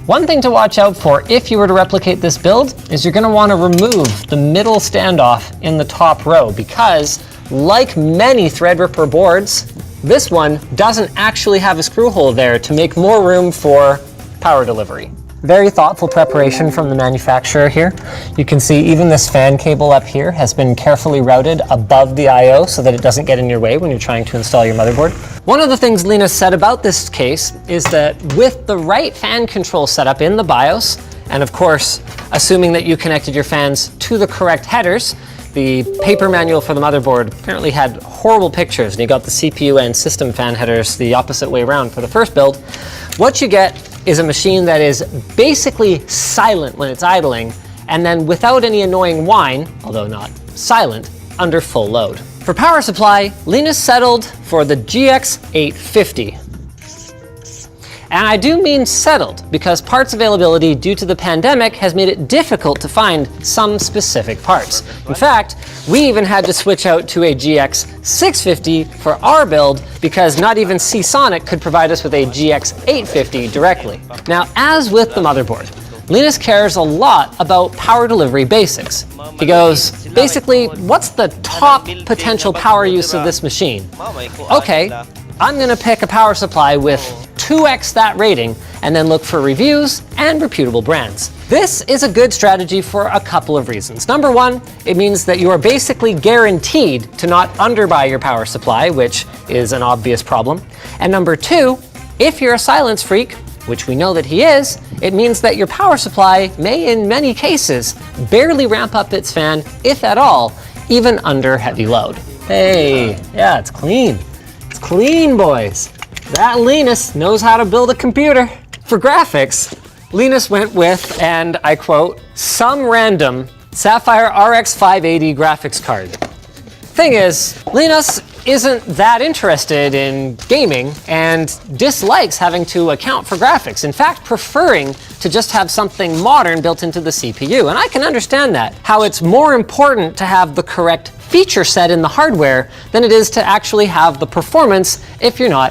One thing to watch out for if you were to replicate this build is you're going to want to remove the middle standoff in the top row because, like many Threadripper boards, this one doesn't actually have a screw hole there to make more room for power delivery. Very thoughtful preparation from the manufacturer here. You can see even this fan cable up here has been carefully routed above the I/O so that it doesn't get in your way when you're trying to install your motherboard. One of the things Linus said about this case is that with the right fan control setup in the BIOS, and of course, assuming that you connected your fans to the correct headers, the paper manual for the motherboard apparently had horrible pictures, and you got the CPU and system fan headers the opposite way around for the first build. What you get is a machine that is basically silent when it's idling, and then without any annoying whine, although not silent, under full load. For power supply, Linus settled for the GX850. And I do mean settled, because parts availability due to the pandemic has made it difficult to find some specific parts. In fact, we even had to switch out to a GX650 for our build because not even Seasonic could provide us with a GX850 directly. Now, as with the motherboard, Linus cares a lot about power delivery basics. He goes, basically, what's the top potential power use of this machine? Okay, I'm gonna pick a power supply with 2x that rating and then look for reviews and reputable brands. This is a good strategy for a couple of reasons. Number one, it means that you are basically guaranteed to not underbuy your power supply, which is an obvious problem. And number two, if you're a silence freak, which we know that he is, it means that your power supply may in many cases barely ramp up its fan, if at all, even under heavy load. Hey, yeah, it's clean. It's clean, boys. That Linus knows how to build a computer. For graphics, Linus went with, and I quote, some random Sapphire RX 580 graphics card. Thing is, Linus isn't that interested in gaming and dislikes having to account for graphics. In fact, preferring to just have something modern built into the CPU. And I can understand that, how it's more important to have the correct feature set in the hardware than it is to actually have the performance if you're not